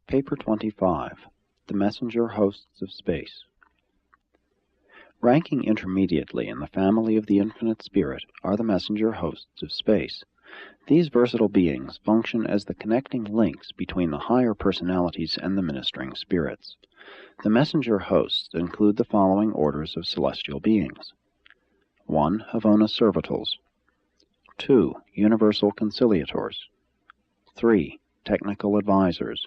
Paper 25. The Messenger Hosts of Space. Ranking intermediately in the family of the Infinite Spirit are the messenger hosts of space. These versatile beings function as the connecting links between the higher personalities and the ministering spirits. The messenger hosts include the following orders of celestial beings. 1. Havona Servitals. 2. Universal Conciliators. 3. Technical Advisors.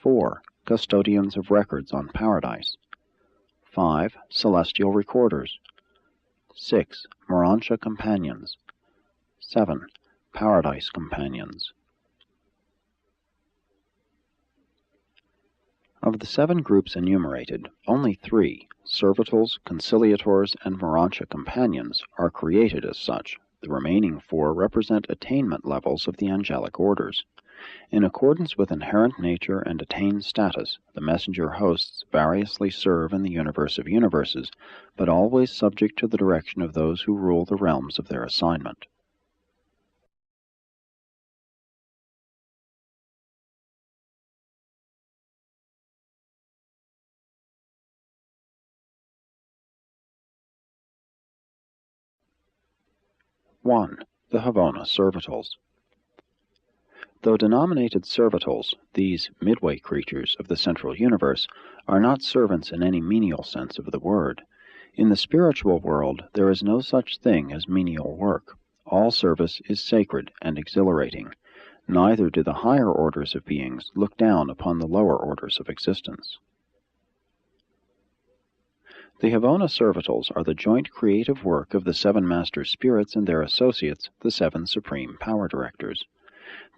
4. Custodians of Records on Paradise. 5. Celestial Recorders. 6. Morontia Companions. 7. Paradise Companions. Of the 7 groups enumerated, only 3, Servitals, Conciliators, and Morontia Companions, are created as such. The remaining 4 represent attainment levels of the angelic orders. In accordance with inherent nature and attained status, the messenger hosts variously serve in the universe of universes, but always subject to the direction of those who rule the realms of their assignment. (1) The Havona Servitals. Though denominated servitals, these midway creatures of the central universe are not servants in any menial sense of the word. In the spiritual world there is no such thing as menial work. All service is sacred and exhilarating. Neither do the higher orders of beings look down upon the lower orders of existence. The Havona Servitals are the joint creative work of the 7 Master Spirits and their associates, the 7 Supreme Power Directors.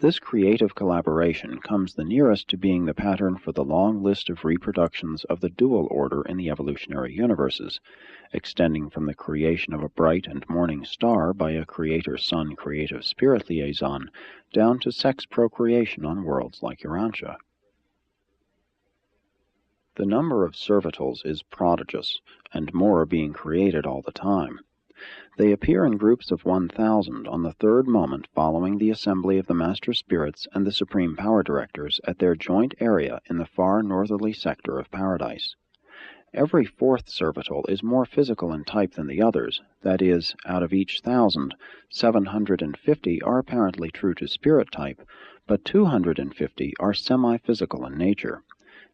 This creative collaboration comes the nearest to being the pattern for the long list of reproductions of the dual order in the evolutionary universes, extending from the creation of a bright and morning star by a creator-son creative spirit liaison down to sex procreation on worlds like Urantia. The number of servitals is prodigious, and more are being created all the time. They appear in groups of 1,000 on the 3rd moment following the assembly of the Master Spirits and the Supreme Power Directors at their joint area in the far northerly sector of Paradise. Every 4th servital is more physical in type than the others, that is, out of each 1,000, 750 are apparently true to spirit type, but 250 are semi-physical in nature.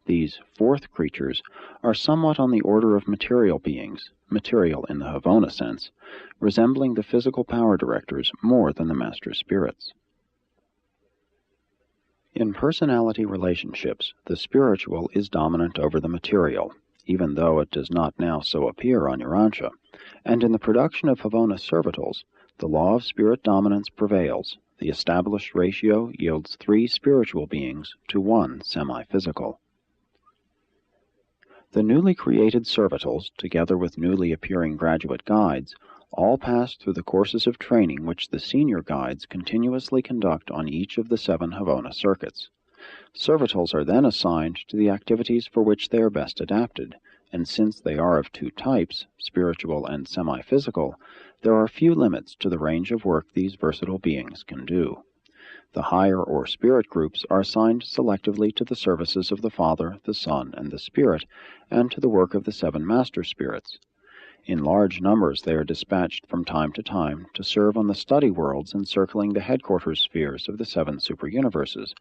These 4th creatures are somewhat on the order of material beings, material in the Havona sense, resembling the physical power directors more than the Master Spirits. In personality relationships, the spiritual is dominant over the material, even though it does not now so appear on Urantia, and in the production of Havona Servitals, the law of spirit dominance prevails. The established ratio yields 3 spiritual beings to 1 semi-physical. The newly created servitals, together with newly appearing graduate guides, all pass through the courses of training which the senior guides continuously conduct on each of the 7 Havona circuits. Servitals are then assigned to the activities for which they are best adapted, and since they are of 2 types, spiritual and semi-physical, there are few limits to the range of work these versatile beings can do. The higher or spirit groups are assigned selectively to the services of the Father, the Son, and the Spirit, and to the work of the 7 Master Spirits. In large numbers they are dispatched from time to serve on the study worlds encircling the headquarters spheres of the 7 super-universes,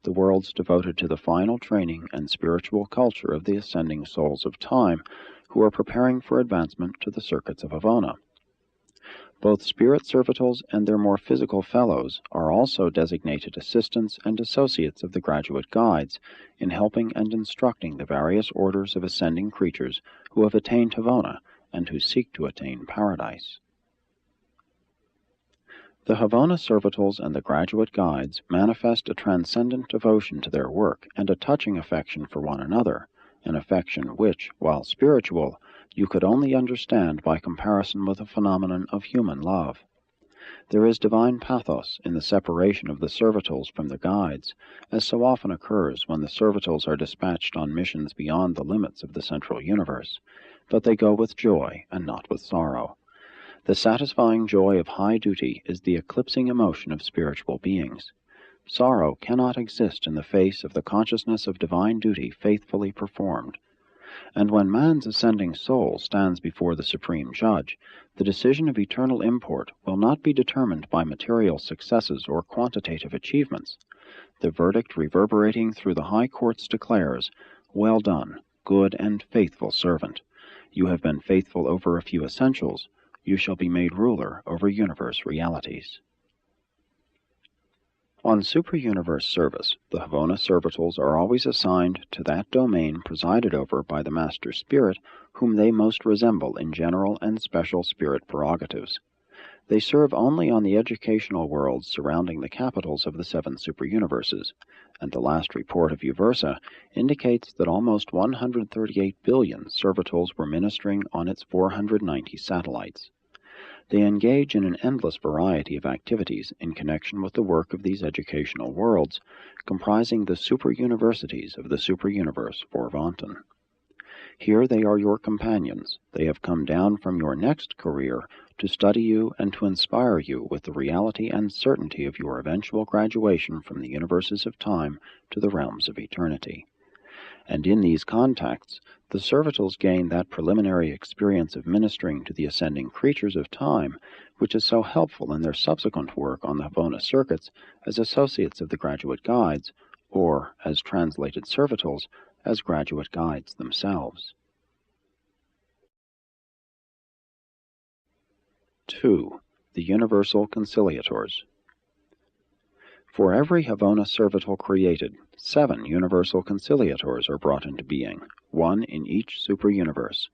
the worlds devoted to the final training and spiritual culture of the ascending souls of time, who are preparing for advancement to the circuits of Havona. Both spirit servitals and their more physical fellows are also designated assistants and associates of the graduate guides in helping and instructing the various orders of ascending creatures who have attained Havona and who seek to attain Paradise. The Havona Servitals and the graduate guides manifest a transcendent devotion to their work and a touching affection for one another, an affection which, while spiritual, you could only understand by comparison with the phenomenon of human love. There is divine pathos in the separation of the servitals from the guides, as so often occurs when the servitals are dispatched on missions beyond the limits of the central universe, but they go with joy and not with sorrow. The satisfying joy of high duty is the eclipsing emotion of spiritual beings. Sorrow cannot exist in the face of the consciousness of divine duty faithfully performed. And when man's ascending soul stands before the Supreme Judge, the decision of eternal import will not be determined by material successes or quantitative achievements. The verdict reverberating through the high courts declares, "Well done, good and faithful servant. You have been faithful over a few essentials. You shall be made ruler over universe realities." On super-universe service, the Havona servitals are always assigned to that domain presided over by the Master Spirit whom they most resemble in general and special spirit prerogatives. They serve only on the educational worlds surrounding the capitals of the 7 super-universes, and the last report of Uversa indicates that almost 138 billion servitals were ministering on its 490 satellites. They engage in an endless variety of activities in connection with the work of these educational worlds, comprising the super-universities of the super-universe Vorvanton. Here they are your companions. They have come down from your next career to study you and to inspire you with the reality and certainty of your eventual graduation from the universes of time to the realms of eternity. And in these contacts, the servitals gain that preliminary experience of ministering to the ascending creatures of time, which is so helpful in their subsequent work on the Havona circuits as associates of the graduate guides, or, as translated servitals, as graduate guides themselves. 2. The Universal Conciliators. For every Havona servital created, 7 universal conciliators are brought into being, 1 in each super-universe.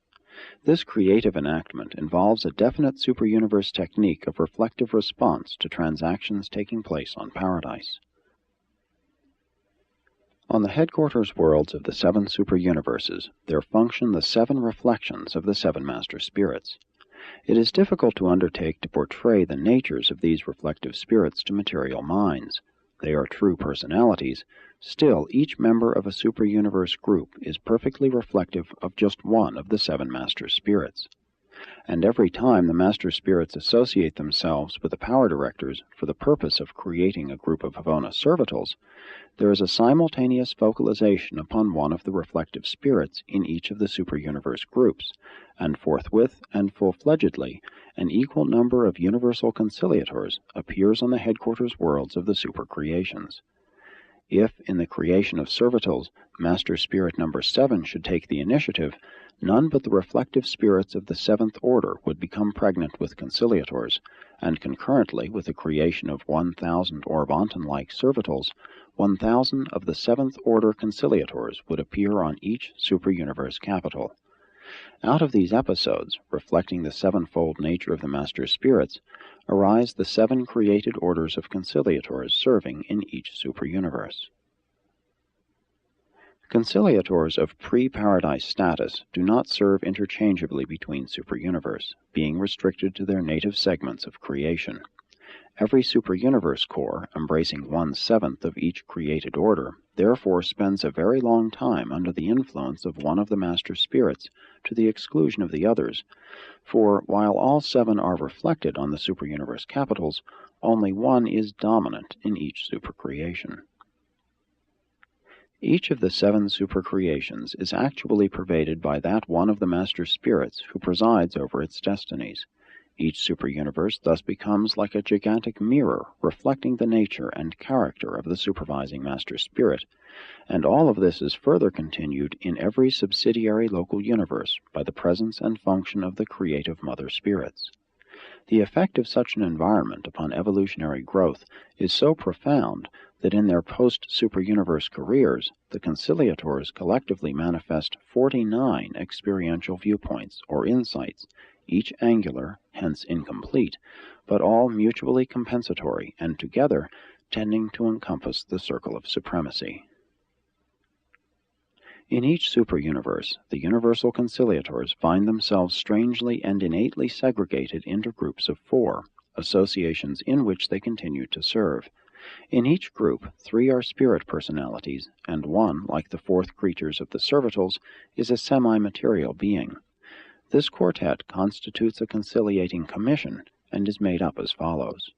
This creative enactment involves a definite super-universe technique of reflective response to transactions taking place on Paradise. On the headquarters worlds of the 7 super-universes, there function the 7 reflections of the 7 Master Spirits. It is difficult to undertake to portray the natures of these reflective spirits to material minds. They are true personalities. Still, each member of a super-universe group is perfectly reflective of just one of the 7 Master Spirits. And every time the Master Spirits associate themselves with the Power Directors for the purpose of creating a group of Havona servitals, there is a simultaneous focalization upon one of the reflective spirits in each of the super-universe groups, and forthwith and full-fledgedly an equal number of universal conciliators appears on the headquarters worlds of the super-creations. If, in the creation of servitals, Master Spirit number 7 should take the initiative, none but the reflective spirits of the 7th order would become pregnant with conciliators, and concurrently with the creation of 1,000 Orvanton-like servitals, 1,000 of the 7th order conciliators would appear on each super-universe capital. Out of these episodes, reflecting the 7-fold nature of the Master Spirits, arise the 7 created orders of conciliators serving in each super-universe. Conciliators of pre-paradise status do not serve interchangeably between super-universe, being restricted to their native segments of creation. Every super-universe core, embracing 1/7 of each created order, therefore spends a very long time under the influence of one of the Master Spirits, to the exclusion of the others, for while all 7 are reflected on the super-universe capitals, only one is dominant in each super-creation. Each of the 7 super-creations is actually pervaded by that one of the Master Spirits who presides over its destinies. Each super-universe thus becomes like a gigantic mirror reflecting the nature and character of the supervising Master Spirit, and all of this is further continued in every subsidiary local universe by the presence and function of the creative Mother Spirits. The effect of such an environment upon evolutionary growth is so profound that in their post-super-universe careers, the conciliators collectively manifest 49 experiential viewpoints or insights, each angular, hence incomplete, but all mutually compensatory and together tending to encompass the circle of supremacy. In each super-universe, the universal conciliators find themselves strangely and innately segregated into groups of 4, associations in which they continue to serve. In each group, 3 are spirit personalities, and 1, like the 4th creatures of the servitals, is a semi-material being. This quartet constitutes a conciliating commission, and is made up as follows.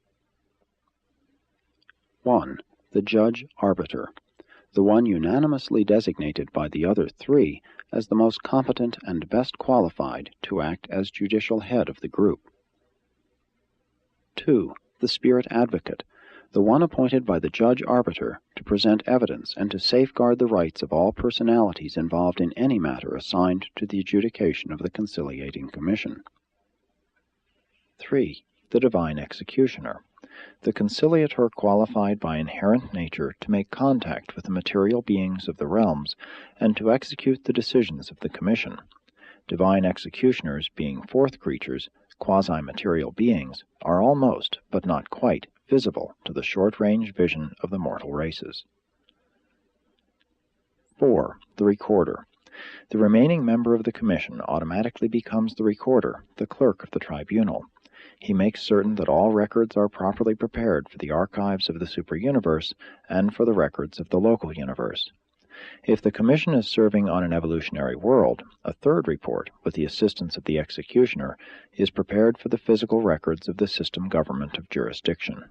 1. the judge-arbiter, the one unanimously designated by the other three as the most competent and best qualified to act as judicial head of the group. 2. The spirit advocate, the one appointed by the judge-arbiter to present evidence and to safeguard the rights of all personalities involved in any matter assigned to the adjudication of the conciliating commission. 3. The divine executioner, the conciliator qualified by inherent nature to make contact with the material beings of the realms and to execute the decisions of the commission. Divine executioners, being fourth creatures, quasi-material beings, are almost, but not quite, visible to the short-range vision of the mortal races. 4. The recorder. The remaining member of the commission automatically becomes the recorder, the clerk of the tribunal. He makes certain that all records are properly prepared for the archives of the superuniverse and for the records of the local universe. If the commission is serving on an evolutionary world, a third report, with the assistance of the executioner, is prepared for the physical records of the system government of jurisdiction.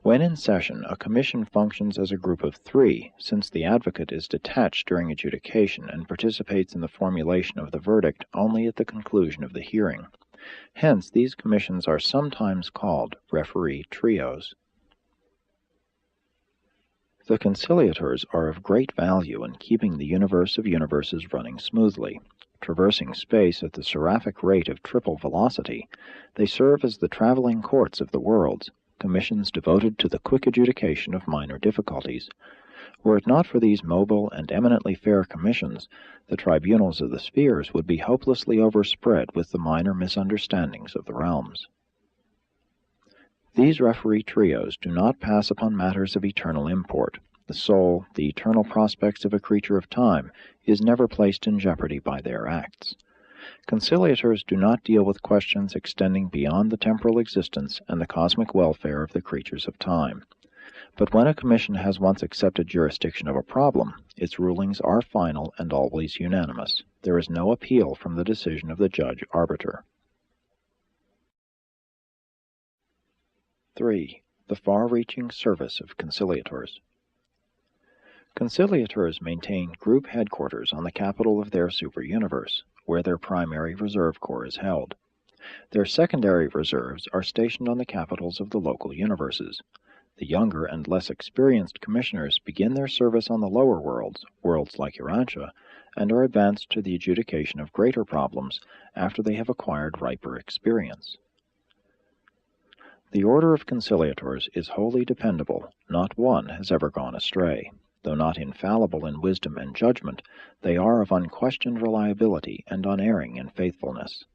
When in session, a commission functions as a group of three, since the advocate is detached during adjudication and participates in the formulation of the verdict only at the conclusion of the hearing. Hence, these commissions are sometimes called referee trios. The conciliators are of great value in keeping the universe of universes running smoothly. Traversing space at the seraphic rate of triple velocity, they serve as the traveling courts of the worlds, commissions devoted to the quick adjudication of minor difficulties. Were it not for these mobile and eminently fair commissions, the tribunals of the spheres would be hopelessly overspread with the minor misunderstandings of the realms. These referee trios do not pass upon matters of eternal import. The soul, the eternal prospects of a creature of time, is never placed in jeopardy by their acts. Conciliators do not deal with questions extending beyond the temporal existence and the cosmic welfare of the creatures of time. But when a commission has once accepted jurisdiction of a problem, its rulings are final and always unanimous. There is no appeal from the decision of the judge-arbiter. 3. The far-reaching service of conciliators. Conciliators maintain group headquarters on the capital of their superuniverse, where their primary reserve corps is held. Their secondary reserves are stationed on the capitals of the local universes. The younger and less experienced commissioners begin their service on the lower worlds, worlds like Urantia, and are advanced to the adjudication of greater problems after they have acquired riper experience. The order of conciliators is wholly dependable. Not one has ever gone astray. Though not infallible in wisdom and judgment, they are of unquestioned reliability and unerring in faithfulness.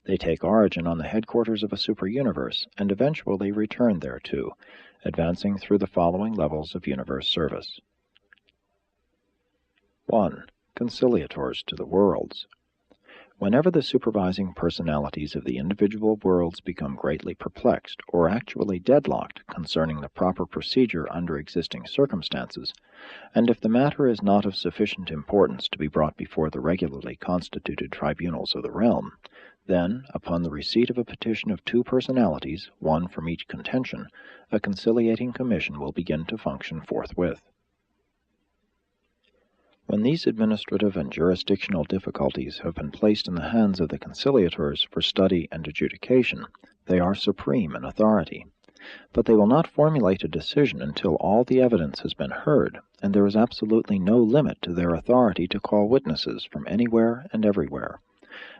They take origin on the headquarters of a superuniverse and eventually return thereto, advancing through the following levels of universe service. 1. Conciliators to the worlds. Whenever the supervising personalities of the individual worlds become greatly perplexed or actually deadlocked concerning the proper procedure under existing circumstances, and if the matter is not of sufficient importance to be brought before the regularly constituted tribunals of the realm, then, upon the receipt of a petition of two personalities, one from each contention, a conciliating commission will begin to function forthwith. When these administrative and jurisdictional difficulties have been placed in the hands of the conciliators for study and adjudication, they are supreme in authority. But they will not formulate a decision until all the evidence has been heard, and there is absolutely no limit to their authority to call witnesses from anywhere and everywhere.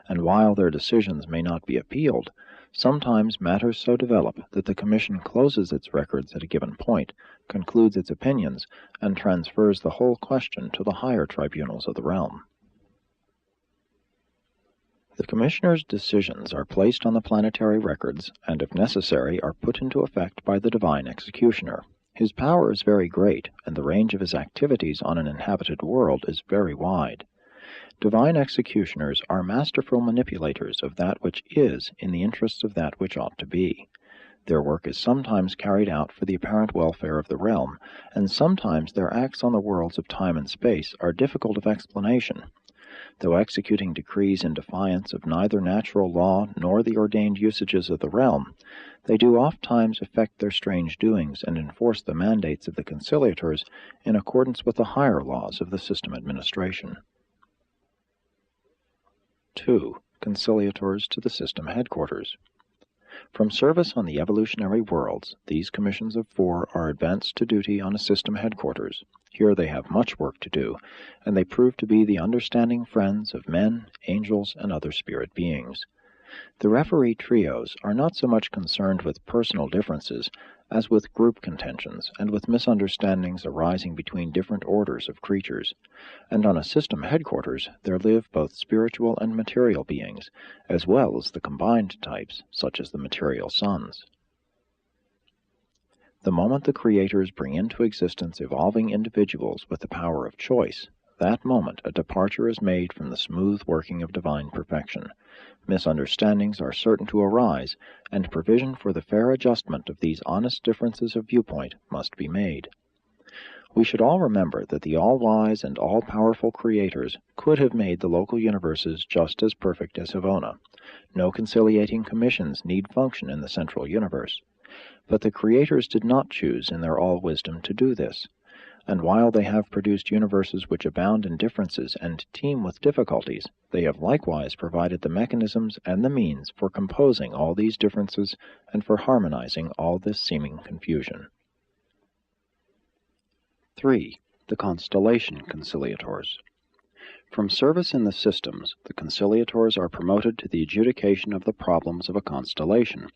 And while their decisions may not be appealed, sometimes matters so develop that the Commission closes its records at a given point, concludes its opinions, and transfers the whole question to the higher tribunals of the realm. The Commissioner's decisions are placed on the planetary records, and if necessary are put into effect by the Divine Executioner. His power is very great, and the range of his activities on an inhabited world is very wide. Divine executioners are masterful manipulators of that which is in the interests of that which ought to be. Their work is sometimes carried out for the apparent welfare of the realm, and sometimes their acts on the worlds of time and space are difficult of explanation. Though executing decrees in defiance of neither natural law nor the ordained usages of the realm, they do oft-times effect their strange doings and enforce the mandates of the conciliators in accordance with the higher laws of the system administration. 2. Conciliators to the system headquarters. From service on the evolutionary worlds, these commissions of 4 are advanced to duty on a system headquarters. Here they have much work to do, and they prove to be the understanding friends of men, angels, and other spirit beings. The referee trios are not so much concerned with personal differences as with group contentions and with misunderstandings arising between different orders of creatures, and on a system headquarters there live both spiritual and material beings, as well as the combined types, such as the material sons. The moment the creators bring into existence evolving individuals with the power of choice, that moment a departure is made from the smooth working of divine perfection. Misunderstandings are certain to arise, and provision for the fair adjustment of these honest differences of viewpoint must be made. We should all remember that the all-wise and all-powerful creators could have made the local universes just as perfect as Havona. No conciliating commissions need function in the central universe. But the creators did not choose in their all-wisdom to do this. And while they have produced universes which abound in differences and teem with difficulties, they have likewise provided the mechanisms and the means for composing all these differences and for harmonizing all this seeming confusion. 3. The Constellation Conciliators. From service in the systems, the conciliators are promoted to the adjudication of the problems of a constellation,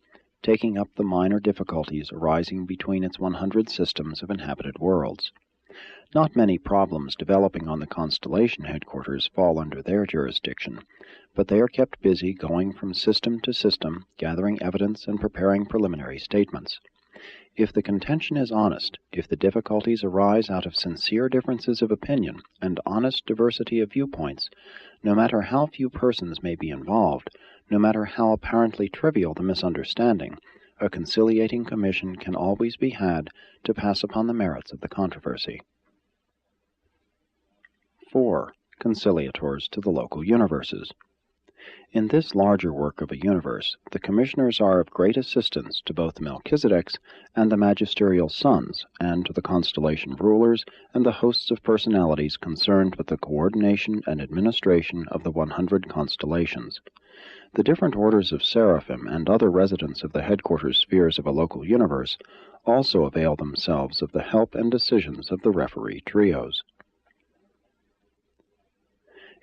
taking up the minor difficulties arising between its 100 systems of inhabited worlds. Not many problems developing on the constellation headquarters fall under their jurisdiction, but they are kept busy going from system to system, gathering evidence and preparing preliminary statements. If the contention is honest, if the difficulties arise out of sincere differences of opinion and honest diversity of viewpoints, no matter how few persons may be involved, no matter how apparently trivial the misunderstanding, a conciliating commission can always be had to pass upon the merits of the controversy. 4. Conciliators to the local universes. In this larger work of a universe, the commissioners are of great assistance to both the Melchizedeks and the magisterial sons, and to the constellation rulers and the hosts of personalities concerned with the coordination and administration of the 100 constellations. The different orders of seraphim and other residents of the headquarters spheres of a local universe also avail themselves of the help and decisions of the referee trios.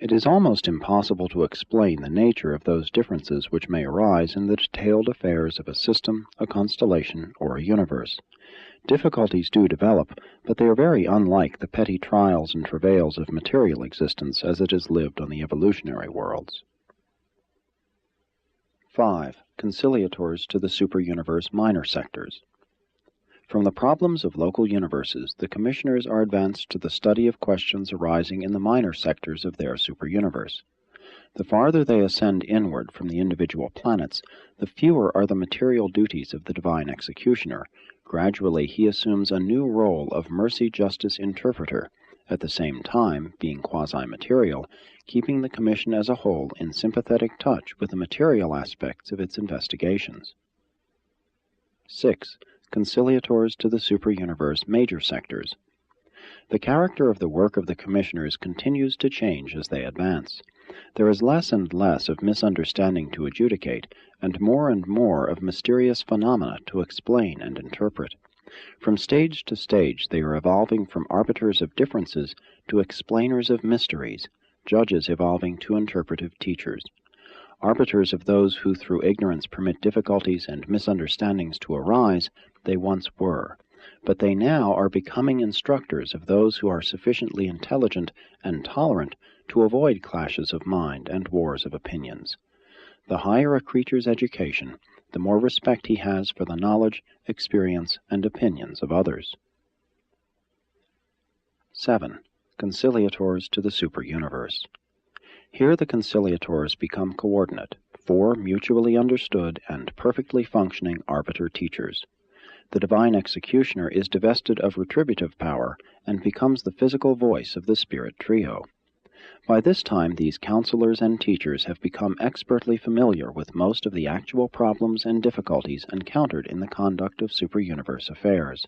It is almost impossible to explain the nature of those differences which may arise in the detailed affairs of a system, a constellation, or a universe. Difficulties do develop, but they are very unlike the petty trials and travails of material existence as it is lived on the evolutionary worlds. 5. Conciliators to the superuniverse minor sectors. From the problems of local universes, the commissioners are advanced to the study of questions arising in the minor sectors of their superuniverse. The farther they ascend inward from the individual planets, the fewer are the material duties of the divine executioner. Gradually he assumes a new role of mercy-justice interpreter, at the same time, being quasi-material, keeping the commission as a whole in sympathetic touch with the material aspects of its investigations. 6. Conciliators to the superuniverse major sectors. The character of the work of the commissioners continues to change as they advance. There is less and less of misunderstanding to adjudicate, and more of mysterious phenomena to explain and interpret. From stage to stage they are evolving from arbiters of differences to explainers of mysteries, judges evolving to interpretive teachers. Arbiters of those who through ignorance permit difficulties and misunderstandings to arise, they once were, but they now are becoming instructors of those who are sufficiently intelligent and tolerant to avoid clashes of mind and wars of opinions. The higher a creature's education, the more respect he has for the knowledge, experience, and opinions of others. 7. Conciliators to the superuniverse. Here the conciliators become coordinate, 4 mutually understood and perfectly functioning arbiter-teachers. The divine executioner is divested of retributive power and becomes the physical voice of the spirit trio. By this time, these counselors and teachers have become expertly familiar with most of the actual problems and difficulties encountered in the conduct of super-universe affairs.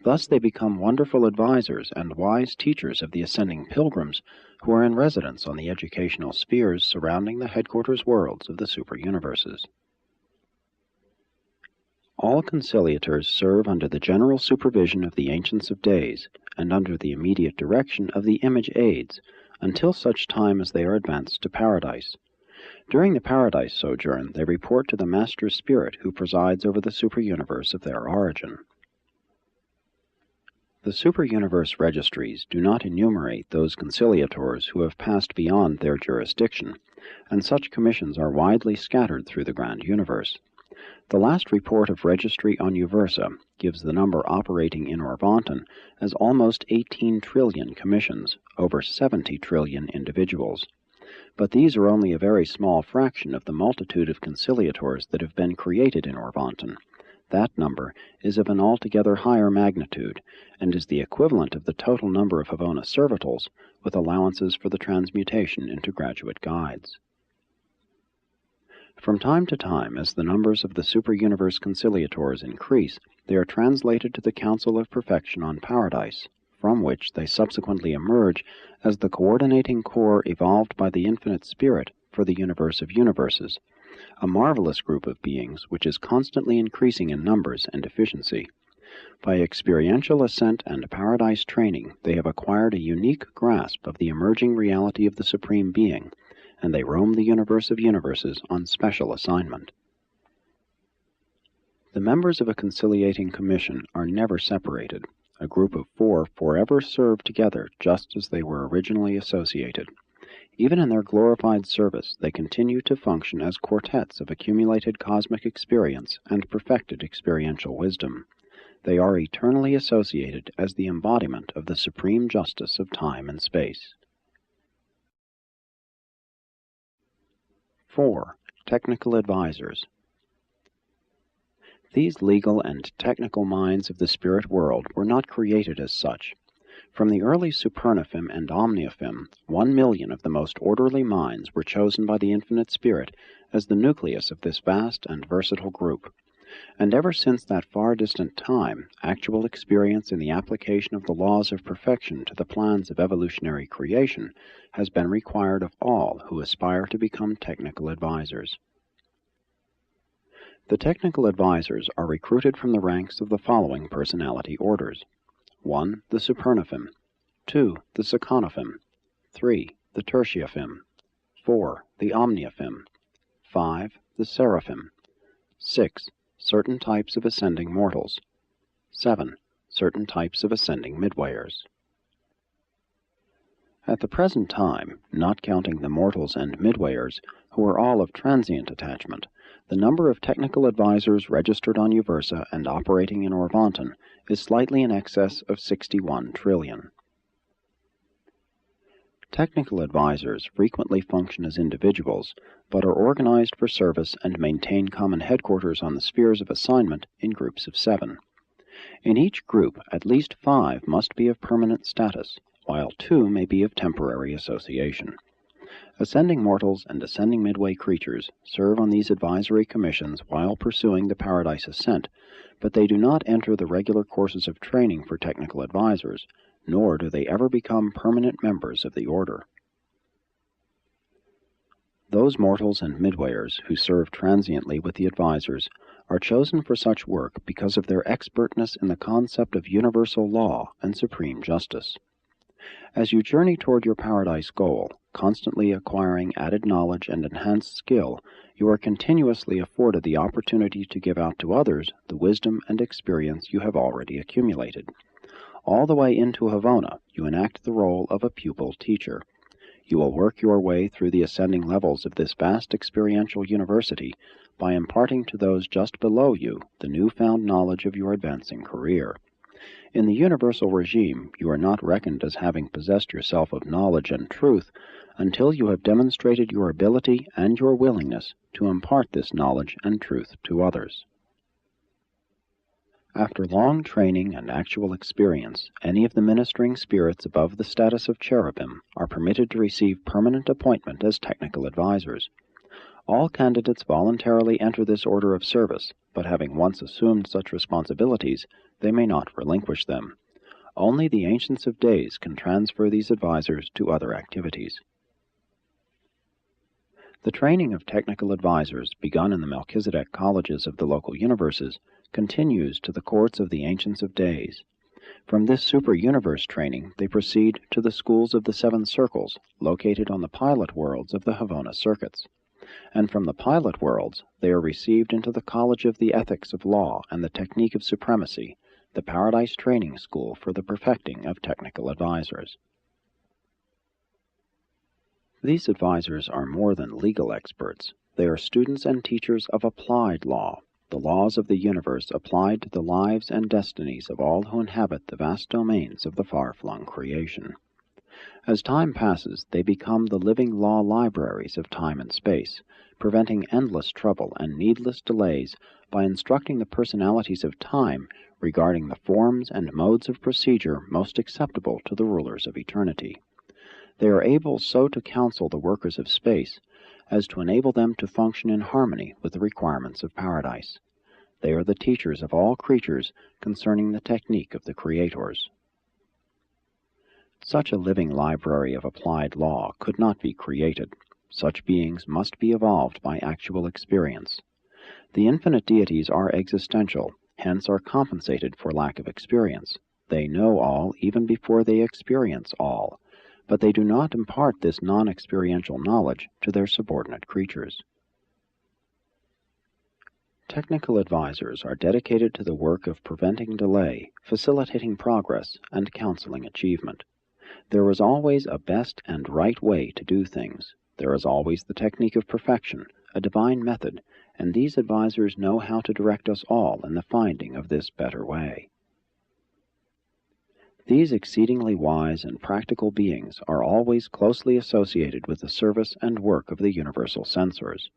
Thus they become wonderful advisors and wise teachers of the ascending pilgrims who are in residence on the educational spheres surrounding the headquarters worlds of the super-universes. All conciliators serve under the general supervision of the Ancients of Days and under the immediate direction of the Image Aids, until such time as they are advanced to Paradise. During the Paradise sojourn, they report to the Master Spirit who presides over the super-universe of their origin. The super-universe registries do not enumerate those conciliators who have passed beyond their jurisdiction, and such commissions are widely scattered through the grand universe. The last report of registry on Uversa gives the number operating in Orvonton as almost 18 trillion commissions, over 70 trillion individuals. But these are only a very small fraction of the multitude of conciliators that have been created in Orvonton. That number is of an altogether higher magnitude, and is the equivalent of the total number of Havona servitals, with allowances for the transmutation into graduate guides. From time to time, as the numbers of the super-universe conciliators increase, they are translated to the Council of Perfection on Paradise, from which they subsequently emerge as the coordinating core evolved by the Infinite Spirit for the universe of universes, a marvelous group of beings which is constantly increasing in numbers and efficiency. By experiential ascent and Paradise training, they have acquired a unique grasp of the emerging reality of the Supreme Being, and they roam the universe of universes on special assignment. The members of a conciliating commission are never separated. A group of 4 forever serve together just as they were originally associated. Even in their glorified service, they continue to function as quartets of accumulated cosmic experience and perfected experiential wisdom. They are eternally associated as the embodiment of the supreme justice of time and space. 4. Technical Advisors. These legal and technical minds of the spirit world were not created as such. From the early Supernaphim and Omniaphim, 1 million of the most orderly minds were chosen by the Infinite Spirit as the nucleus of this vast and versatile group. And ever since that far distant time, actual experience in the application of the laws of perfection to the plans of evolutionary creation has been required of all who aspire to become technical advisors. The technical advisors are recruited from the ranks of the following personality orders. 1. The Supernaphim. 2. The Seconaphim. 3. The Tertiaphim. 4. The Omniaphim. 5. The Seraphim. 6. Certain types of ascending mortals. 7. Certain types of ascending midwayers. At the present time, not counting the mortals and midwayers, who are all of transient attachment, the number of technical advisors registered on Uversa and operating in Orvonton is slightly in excess of 61 trillion. Technical advisors frequently function as individuals, but are organized for service and maintain common headquarters on the spheres of assignment in groups of 7. In each group, at least 5 must be of permanent status, while 2 may be of temporary association. Ascending mortals and ascending midway creatures serve on these advisory commissions while pursuing the Paradise ascent, but they do not enter the regular courses of training for technical advisors, nor do they ever become permanent members of the order. Those mortals and midwayers who serve transiently with the advisors are chosen for such work because of their expertness in the concept of universal law and supreme justice. As you journey toward your Paradise goal, constantly acquiring added knowledge and enhanced skill, you are continuously afforded the opportunity to give out to others the wisdom and experience you have already accumulated. All the way into Havona, you enact the role of a pupil teacher. You will work your way through the ascending levels of this vast experiential university by imparting to those just below you the newfound knowledge of your advancing career. In the universal regime, you are not reckoned as having possessed yourself of knowledge and truth until you have demonstrated your ability and your willingness to impart this knowledge and truth to others. After long training and actual experience, any of the ministering spirits above the status of cherubim are permitted to receive permanent appointment as technical advisors. All candidates voluntarily enter this order of service, but having once assumed such responsibilities, they may not relinquish them. Only the Ancients of Days can transfer these advisors to other activities. The training of technical advisors, begun in the Melchizedek colleges of the local universes, continues to the courts of the Ancients of Days. From this super-universe training, they proceed to the schools of the Seven Circles, located on the pilot worlds of the Havona circuits. And from the pilot worlds, they are received into the College of the Ethics of Law and the Technique of Supremacy, the Paradise Training School for the perfecting of technical advisors. These advisors are more than legal experts. They are students and teachers of applied law, the laws of the universe applied to the lives and destinies of all who inhabit the vast domains of the far-flung creation. As time passes, they become the living law libraries of time and space, preventing endless trouble and needless delays by instructing the personalities of time regarding the forms and modes of procedure most acceptable to the rulers of eternity. They are able so to counsel the workers of space as to enable them to function in harmony with the requirements of paradise. They are the teachers of all creatures concerning the technique of the creators. Such a living library of applied law could not be created. Such beings must be evolved by actual experience. The infinite deities are existential, hence are compensated for lack of experience. They know all even before they experience all, but they do not impart this non-experiential knowledge to their subordinate creatures. Technical advisors are dedicated to the work of preventing delay, facilitating progress, and counseling achievement. There is always a best and right way to do things. There is always the technique of perfection, a divine method, and these advisors know how to direct us all in the finding of this better way. These exceedingly wise and practical beings are always closely associated with the service and work of the universal censors.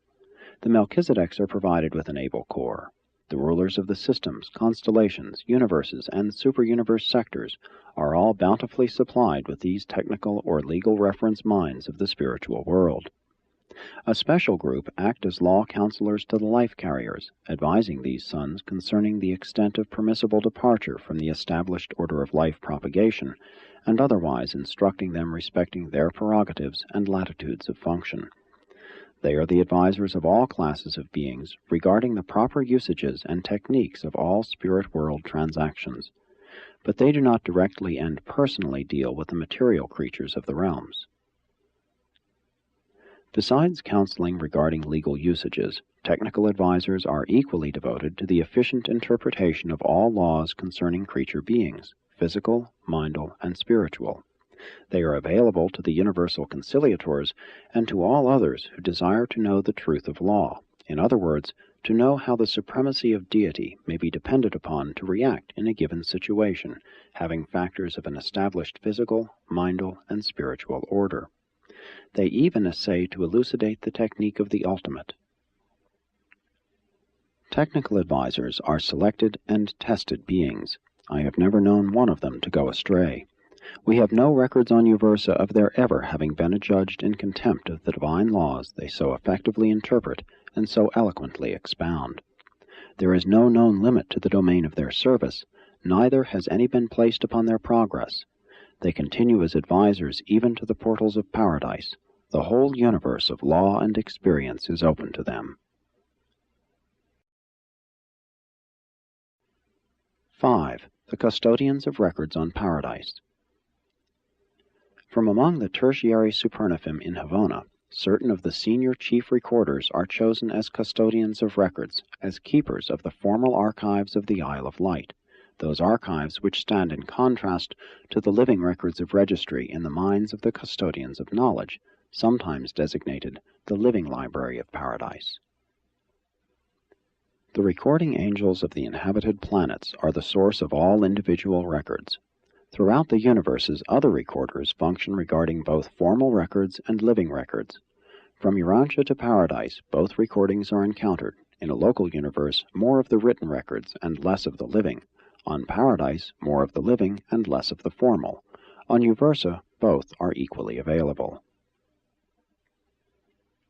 The Melchizedeks are provided with an able corps. The rulers of the systems, constellations, universes, and super-universe sectors are all bountifully supplied with these technical or legal reference minds of the spiritual world. A special group act as law counselors to the life carriers, advising these sons concerning the extent of permissible departure from the established order of life propagation, and otherwise instructing them respecting their prerogatives and latitudes of function. They are the advisors of all classes of beings regarding the proper usages and techniques of all spirit world transactions, but they do not directly and personally deal with the material creatures of the realms. Besides counseling regarding legal usages, technical advisors are equally devoted to the efficient interpretation of all laws concerning creature beings, physical, mindal, and spiritual. They are available to the universal conciliators and to all others who desire to know the truth of law, in other words, to know how the supremacy of deity may be depended upon to react in a given situation, having factors of an established physical, mindal, and spiritual order. They even essay to elucidate the technique of the ultimate. Technical advisors are selected and tested beings. I have never known one of them to go astray. We have no records on Uversa of their ever having been adjudged in contempt of the divine laws they so effectively interpret and so eloquently expound. There is no known limit to the domain of their service, neither has any been placed upon their progress. They continue as advisors even to the portals of paradise. The whole universe of law and experience is open to them. 5. The Custodians of Records on Paradise. From among the tertiary Supernafim in Havona, certain of the senior chief recorders are chosen as custodians of records, as keepers of the formal archives of the Isle of Light, those archives which stand in contrast to the living records of registry in the minds of the custodians of knowledge, sometimes designated the Living Library of Paradise. The recording angels of the inhabited planets are the source of all individual records. Throughout the universes, other recorders function regarding both formal records and living records. From Urantia to Paradise, both recordings are encountered, In a local universe, more of the written records and less of the living. On Paradise, more of the living and less of the formal. On Uversa, both are equally available.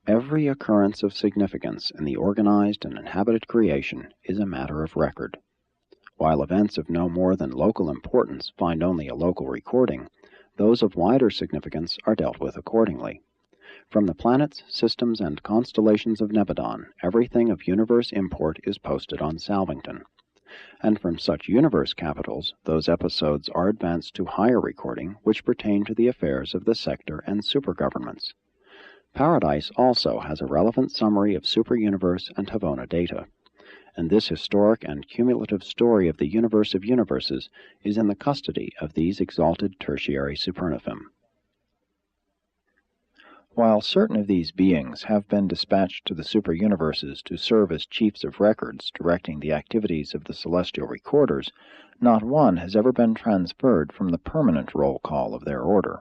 Every occurrence of significance in the organized and inhabited creation is a matter of record. While events of no more than local importance find only a local recording, those of wider significance are dealt with accordingly. From the planets, systems, and constellations of Nebadon, everything of universe import is posted on Salvington. And from such universe capitals, those episodes are advanced to higher recording which pertain to the affairs of the sector and supergovernments. Paradise also has a relevant summary of superuniverse and Havona data, and this historic and cumulative story of the universe of universes is in the custody of these exalted tertiary Supernifim. While certain of these beings have been dispatched to the superuniverses to serve as chiefs of records directing the activities of the celestial recorders, not one has ever been transferred from the permanent roll call of their order.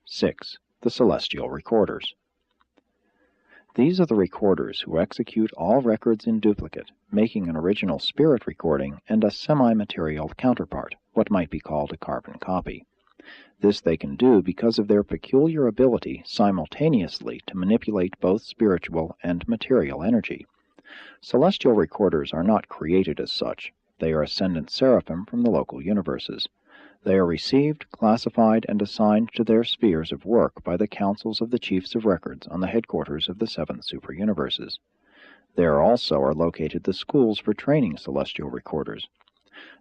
6. The Celestial Recorders. These are the recorders who execute all records in duplicate, making an original spirit recording and a semi-material counterpart, what might be called a carbon copy. This they can do because of their peculiar ability simultaneously to manipulate both spiritual and material energy. Celestial recorders are not created as such. They are ascendant seraphim from the local universes. They are received, classified, and assigned to their spheres of work by the councils of the chiefs of records on the headquarters of the 7 superuniverses. There also are located the schools for training celestial recorders.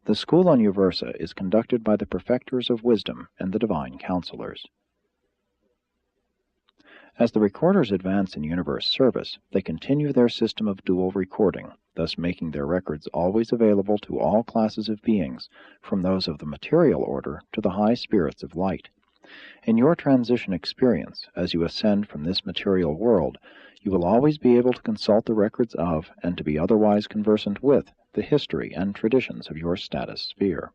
The school on Uversa is conducted by the Perfectors of Wisdom and the Divine Counselors. As the recorders advance in universe service, they continue their system of dual recording, thus making their records always available to all classes of beings, from those of the material order to the high spirits of light. In your transition experience, as you ascend from this material world, you will always be able to consult the records of, and to be otherwise conversant with, the history and traditions of your status sphere.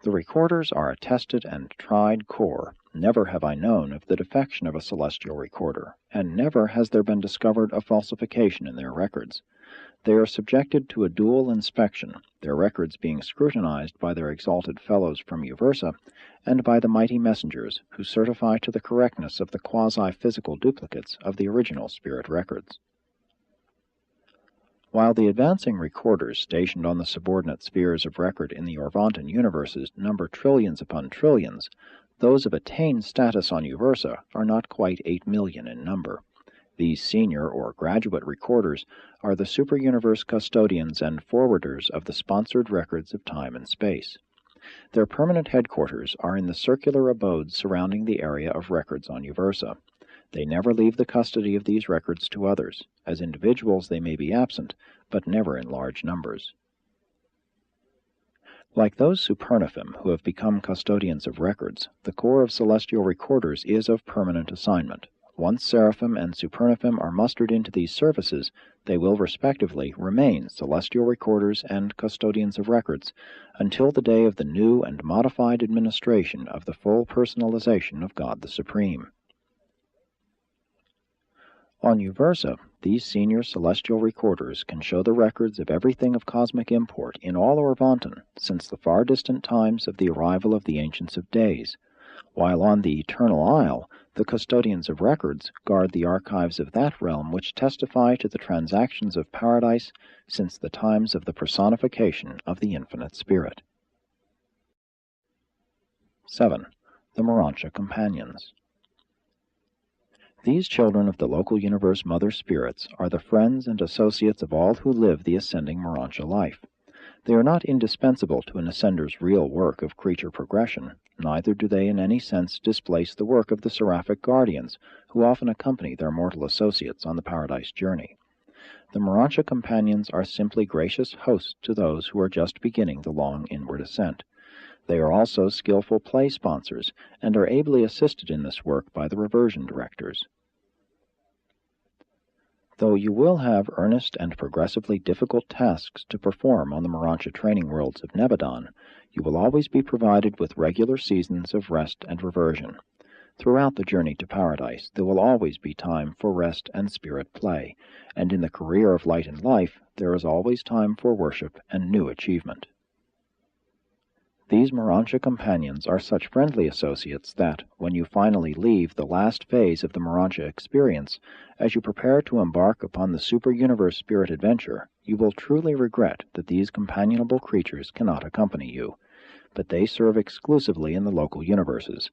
The recorders are a tested and tried corps. Never have I known of the defection of a celestial recorder, and never has there been discovered a falsification in their records. They are subjected to a dual inspection, their records being scrutinized by their exalted fellows from Uversa, and by the mighty messengers, who certify to the correctness of the quasi-physical duplicates of the original spirit records. While the advancing recorders stationed on the subordinate spheres of record in the Orvontan universes number trillions upon trillions, those of attained status on Uversa are not quite 8 million in number. These senior or graduate recorders are the superuniverse custodians and forwarders of the sponsored records of time and space. Their permanent headquarters are in the circular abodes surrounding the area of records on Uversa. They never leave the custody of these records to others. As individuals they may be absent, but never in large numbers. Like those Supernifim who have become custodians of records, the corps of celestial recorders is of permanent assignment. Once Seraphim and Supernifim are mustered into these services, they will respectively remain celestial recorders and custodians of records until the day of the new and modified administration of the full personalization of God the Supreme. On Uversa, these senior celestial recorders can show the records of everything of cosmic import in all Orvontan since the far distant times of the arrival of the Ancients of Days, while on the Eternal Isle, the custodians of records guard the archives of that realm which testify to the transactions of Paradise since the times of the personification of the Infinite Spirit. 7. The Morontia Companions. These children of the local universe Mother Spirits are the friends and associates of all who live the ascending Morontia life. They are not indispensable to an ascender's real work of creature progression, neither do they in any sense displace the work of the seraphic guardians, who often accompany their mortal associates on the Paradise journey. The Morontia Companions are simply gracious hosts to those who are just beginning the long inward ascent. They are also skillful play sponsors, and are ably assisted in this work by the reversion directors. Though you will have earnest and progressively difficult tasks to perform on the Morontia training worlds of Nebadon, you will always be provided with regular seasons of rest and reversion. Throughout the journey to paradise, there will always be time for rest and spirit play, and in the career of light and life, there is always time for worship and new achievement. These Morontia companions are such friendly associates that, when you finally leave the last phase of the Morontia experience, as you prepare to embark upon the super-universe spirit adventure, you will truly regret that these companionable creatures cannot accompany you, but they serve exclusively in the local universes.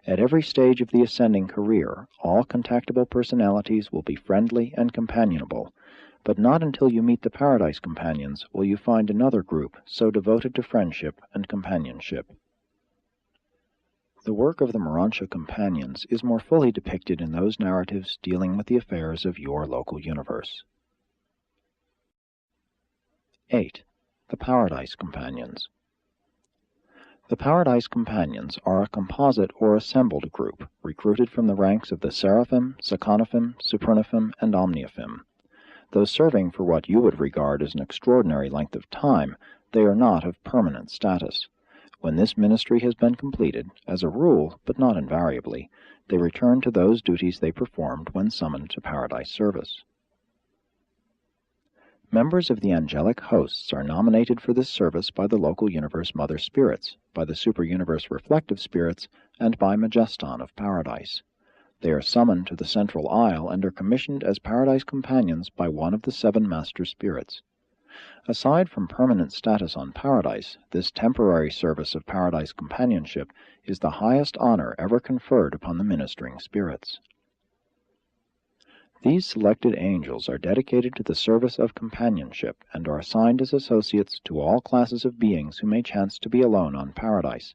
At every stage of the ascending career, all contactable personalities will be friendly and companionable, but not until you meet the Paradise Companions will you find another group so devoted to friendship and companionship. The work of the Morontia Companions is more fully depicted in those narratives dealing with the affairs of your local universe. 8. The Paradise Companions. The Paradise Companions are a composite or assembled group, recruited from the ranks of the Seraphim, Seconophim, Supernophim, and Omniophim. Though serving for what you would regard as an extraordinary length of time, they are not of permanent status. When this ministry has been completed, as a rule, but not invariably, they return to those duties they performed when summoned to paradise service. Members of the angelic hosts are nominated for this service by the local universe mother spirits, by the super-universe reflective spirits, and by Majeston of Paradise. They are summoned to the central isle and are commissioned as Paradise Companions by one of the 7 master spirits. Aside from permanent status on Paradise, this temporary service of Paradise companionship is the highest honor ever conferred upon the ministering spirits. These selected angels are dedicated to the service of companionship and are assigned as associates to all classes of beings who may chance to be alone on Paradise,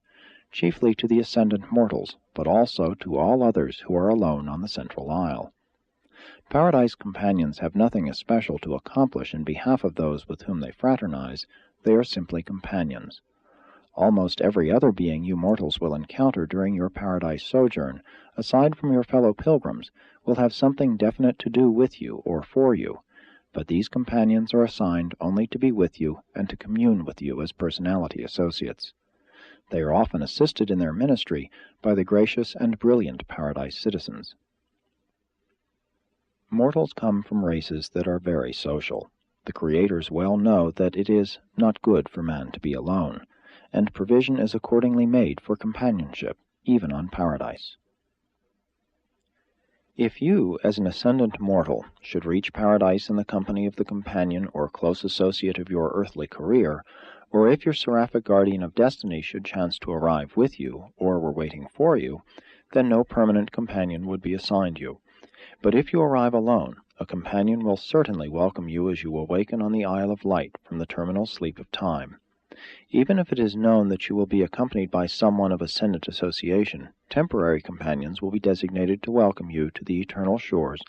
chiefly to the ascendant mortals, but also to all others who are alone on the central isle. Paradise Companions have nothing especial to accomplish in behalf of those with whom they fraternize. They are simply companions. Almost every other being you mortals will encounter during your paradise sojourn, aside from your fellow pilgrims, will have something definite to do with you or for you, but these companions are assigned only to be with you and to commune with you as personality associates. They are often assisted in their ministry by the gracious and brilliant paradise citizens. Mortals come from races that are very social. The creators well know that it is not good for man to be alone, and provision is accordingly made for companionship, even on Paradise. If you, as an ascendant mortal, should reach Paradise in the company of the companion or close associate of your earthly career, or if your seraphic guardian of destiny should chance to arrive with you, or were waiting for you, then no permanent companion would be assigned you. But if you arrive alone, a companion will certainly welcome you as you awaken on the Isle of Light from the terminal sleep of time. Even if it is known that you will be accompanied by someone of ascendant association, temporary companions will be designated to welcome you to the eternal shores,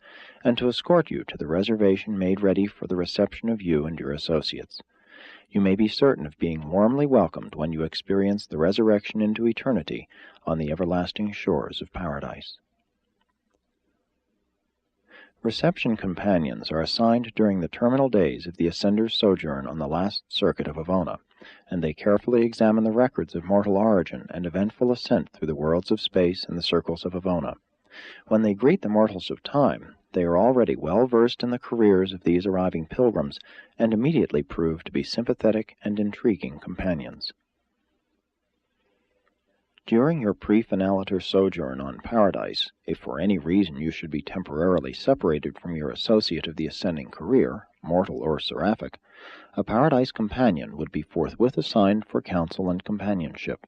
and to escort you to the reservation made ready for the reception of you and your associates. You may be certain of being warmly welcomed when you experience the resurrection into eternity on the everlasting shores of Paradise. Reception companions are assigned during the terminal days of the Ascender's sojourn on the last circuit of Avona, and they carefully examine the records of mortal origin and eventful ascent through the worlds of space and the circles of Avona. When they greet the mortals of time, they are already well versed in the careers of these arriving pilgrims, and immediately prove to be sympathetic and intriguing companions. During your pre-finaliter sojourn on Paradise, if for any reason you should be temporarily separated from your associate of the ascending career, mortal or seraphic, a Paradise companion would be forthwith assigned for counsel and companionship.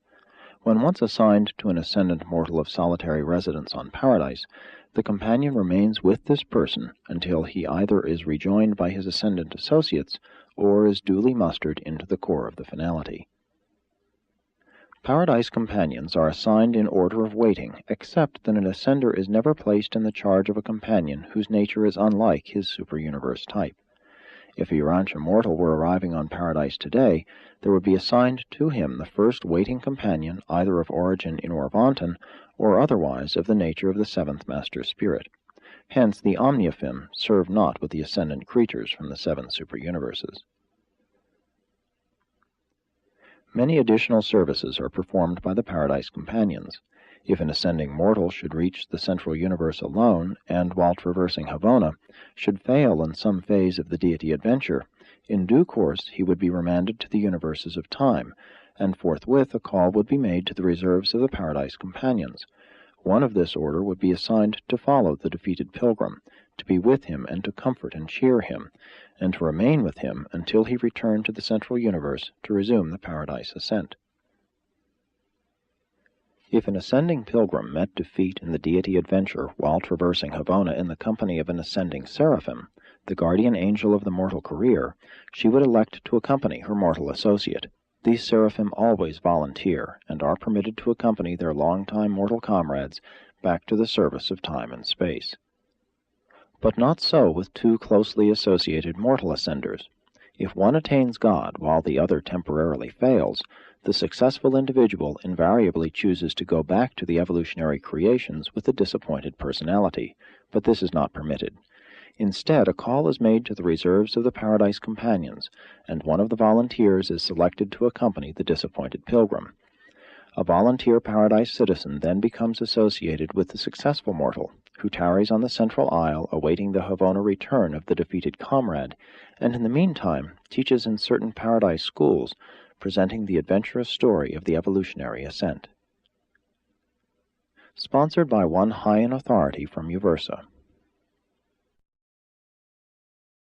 When once assigned to an ascendant mortal of solitary residence on Paradise, the companion remains with this person until he either is rejoined by his ascendant associates or is duly mustered into the corps of the finality. Paradise companions are assigned in order of waiting, except that an ascender is never placed in the charge of a companion whose nature is unlike his super-universe type. If a Urantia mortal were arriving on Paradise today, there would be assigned to him the first waiting companion either of origin in Orvonton or otherwise of the nature of the 7th Master Spirit. Hence the Omniophim serve not with the ascendant creatures from the 7 super-universes. Many additional services are performed by the Paradise Companions. If an ascending mortal should reach the central universe alone, and while traversing Havona, should fail in some phase of the deity adventure, in due course he would be remanded to the universes of time, and forthwith a call would be made to the reserves of the Paradise Companions. One of this order would be assigned to follow the defeated pilgrim, to be with him and to comfort and cheer him, and to remain with him until he returned to the central universe to resume the Paradise ascent. If an ascending pilgrim met defeat in the deity adventure while traversing Havona in the company of an ascending seraphim, the guardian angel of the mortal career, she would elect to accompany her mortal associate. These seraphim always volunteer, and are permitted to accompany their long-time mortal comrades back to the service of time and space. But not so with two closely associated mortal ascenders. If one attains God while the other temporarily fails, the successful individual invariably chooses to go back to the evolutionary creations with a disappointed personality, but this is not permitted. Instead, a call is made to the reserves of the Paradise Companions, and one of the volunteers is selected to accompany the disappointed pilgrim. A volunteer Paradise citizen then becomes associated with the successful mortal, who tarries on the central isle awaiting the Havona return of the defeated comrade, and in the meantime teaches in certain Paradise schools, presenting the adventurous story of the evolutionary ascent. Sponsored by one high in authority from Uversa.